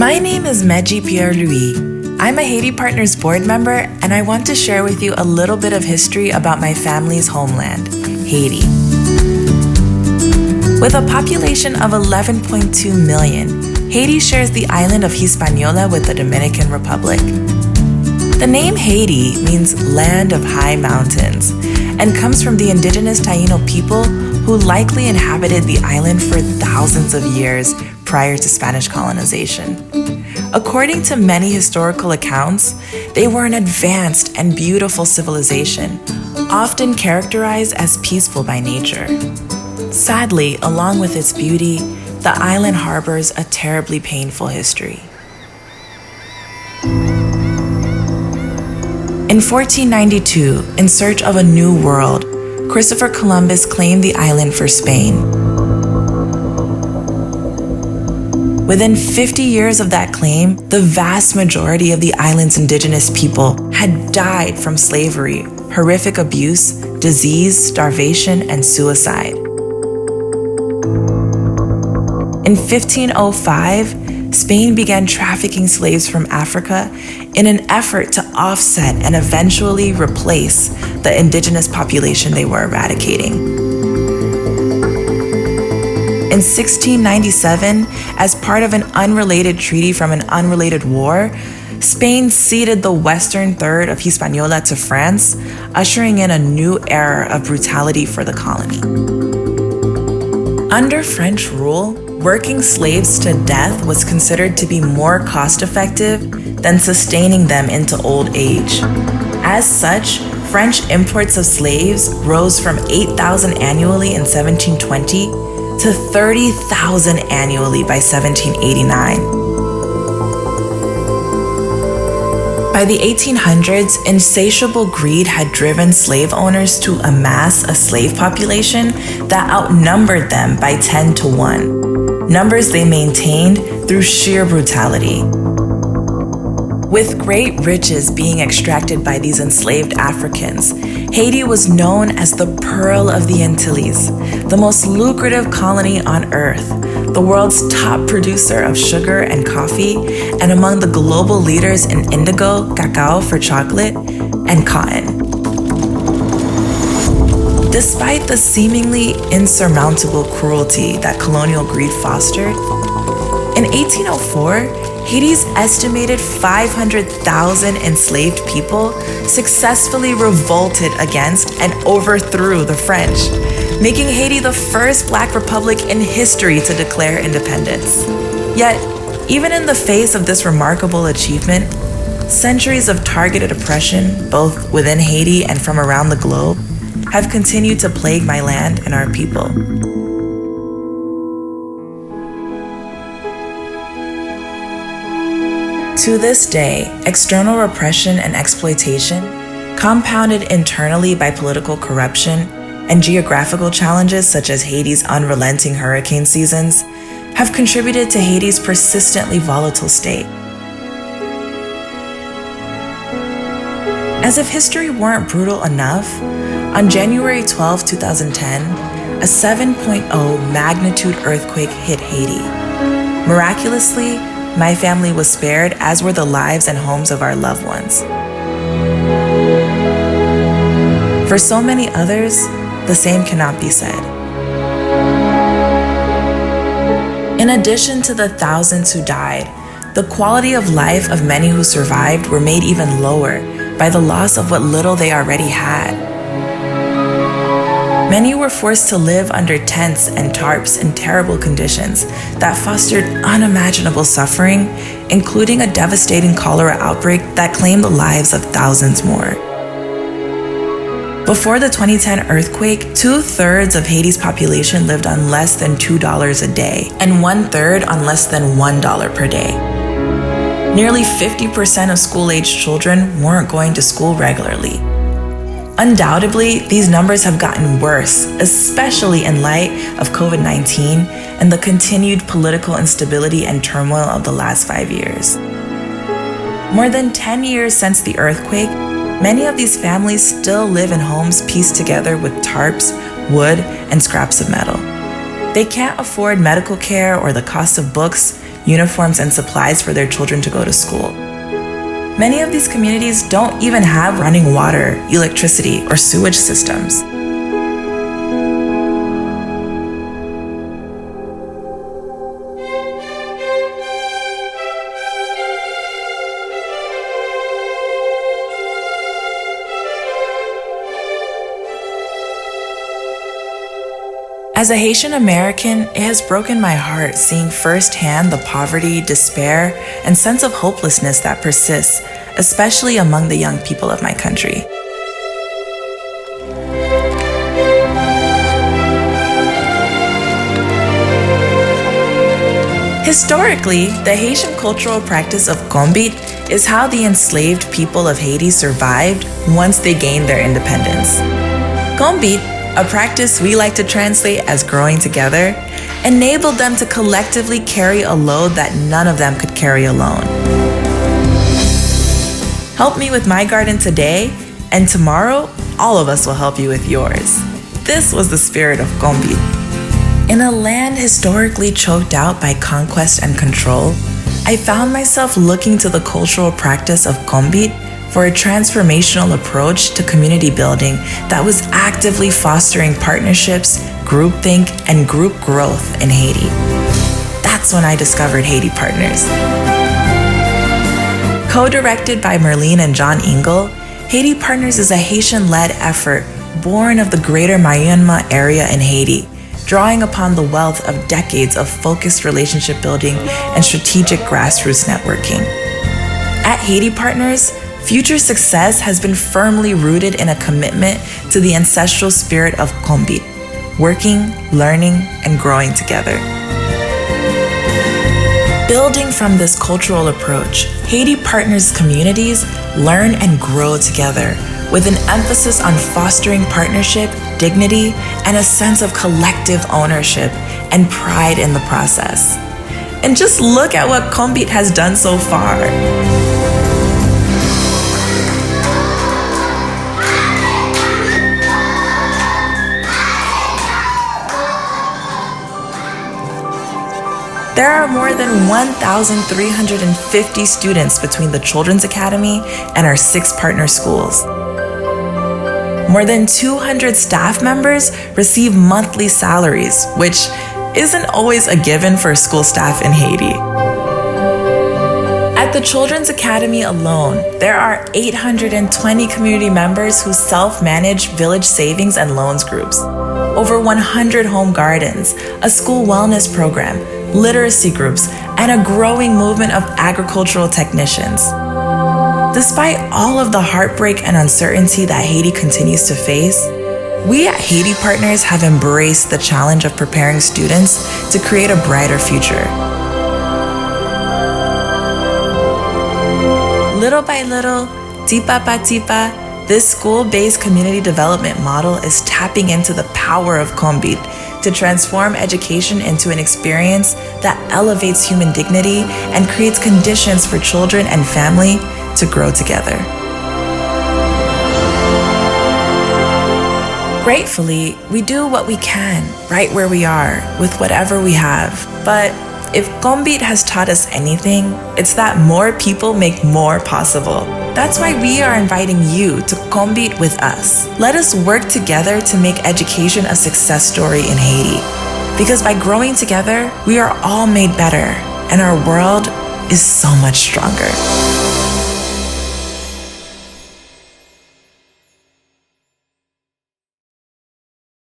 My name is Medjy Pierre-Louis. I'm a Haiti Partners board member, and I want to share with you a little bit of history about my family's homeland, Haiti. With a population of 11.2 million, Haiti shares the island of Hispaniola with the Dominican Republic. The name Haiti means land of high mountains and comes from the indigenous Taino people who likely inhabited the island for thousands of years prior to Spanish colonization. According to many historical accounts, they were an advanced and beautiful civilization, often characterized as peaceful by nature. Sadly, along with its beauty, the island harbors a terribly painful history. In 1492, in search of a new world, Christopher Columbus claimed the island for Spain. Within 50 years of that claim, the vast majority of the island's indigenous people had died from slavery, horrific abuse, disease, starvation, and suicide. In 1505, Spain began trafficking slaves from Africa in an effort to offset and eventually replace the indigenous population they were eradicating. In 1697, as part of an unrelated treaty from an unrelated war, Spain ceded the western third of Hispaniola to France, ushering in a new era of brutality for the colony. Under French rule, working slaves to death was considered to be more cost-effective than sustaining them into old age. As such, French imports of slaves rose from 8,000 annually in 1720 to 30,000 annually by 1789. By the 1800s, insatiable greed had driven slave owners to amass a slave population that outnumbered them by 10 to 1, numbers they maintained through sheer brutality. With great riches being extracted by these enslaved Africans, Haiti was known as the Pearl of the Antilles, the most lucrative colony on earth, the world's top producer of sugar and coffee, and among the global leaders in indigo, cacao for chocolate, and cotton. Despite the seemingly insurmountable cruelty that colonial greed fostered, in 1804, Haiti's estimated 500,000 enslaved people successfully revolted against and overthrew the French, making Haiti the first Black republic in history to declare independence. Yet, even in the face of this remarkable achievement, centuries of targeted oppression, both within Haiti and from around the globe, have continued to plague my land and our people. To this day, external repression and exploitation, compounded internally by political corruption and geographical challenges such as Haiti's unrelenting hurricane seasons, have contributed to Haiti's persistently volatile state. As if history weren't brutal enough, on January 12, 2010, a 7.0 magnitude earthquake hit Haiti. Miraculously, my family was spared, as were the lives and homes of our loved ones. For so many others, the same cannot be said. In addition to the thousands who died, the quality of life of many who survived were made even lower by the loss of what little they already had. Many were forced to live under tents and tarps in terrible conditions that fostered unimaginable suffering, including a devastating cholera outbreak that claimed the lives of thousands more. Before the 2010 earthquake, 2/3 of Haiti's population lived on less than $2 a day, and 1/3 on less than $1 per day. Nearly 50% of school-aged children weren't going to school regularly. Undoubtedly, these numbers have gotten worse, especially in light of COVID-19 and the continued political instability and turmoil of the last 5 years. More than 10 years since the earthquake, many of these families still live in homes pieced together with tarps, wood, and scraps of metal. They can't afford medical care or the cost of books, uniforms, and supplies for their children to go to school. Many of these communities don't even have running water, electricity, or sewage systems. As a Haitian American, it has broken my heart seeing firsthand the poverty, despair, and sense of hopelessness that persists, especially among the young people of my country. Historically, the Haitian cultural practice of Konbit is how the enslaved people of Haiti survived once they gained their independence. Konbit, a practice we like to translate as growing together, enabled them to collectively carry a load that none of them could carry alone. Help me with my garden today, and tomorrow, all of us will help you with yours. This was the spirit of Konbit. In a land historically choked out by conquest and control, I found myself looking to the cultural practice of Konbit for a transformational approach to community building that was actively fostering partnerships, groupthink, and group growth in Haiti. That's when I discovered Haiti Partners. Co-directed by Merlene and John Ingle, Haiti Partners is a Haitian-led effort born of the greater Mayunma area in Haiti, drawing upon the wealth of decades of focused relationship building and strategic grassroots networking. At Haiti Partners, future success has been firmly rooted in a commitment to the ancestral spirit of Konbit, working, learning, and growing together. Building from this cultural approach, Haiti Partners communities learn and grow together with an emphasis on fostering partnership, dignity, and a sense of collective ownership and pride in the process. And just look at what Konbit has done so far. There are more than 1,350 students between the Children's Academy and our 6 partner schools. More than 200 staff members receive monthly salaries, which isn't always a given for school staff in Haiti. At the Children's Academy alone, there are 820 community members who self-manage village savings and loans groups, over 100 home gardens, a school wellness program, literacy groups, and a growing movement of agricultural technicians. Despite all of the heartbreak and uncertainty that Haiti continues to face, we at Haiti Partners have embraced the challenge of preparing students to create a brighter future. Little by little, tipa pa tipa, this school-based community development model is tapping into the power of Konbit to transform education into an experience that elevates human dignity and creates conditions for children and family to grow together. Gratefully, we do what we can right where we are with whatever we have. But if Konbit has taught us anything, it's that more people make more possible. That's why we are inviting you to Konbit with us. Let us work together to make education a success story in Haiti. Because by growing together, we are all made better, and our world is so much stronger.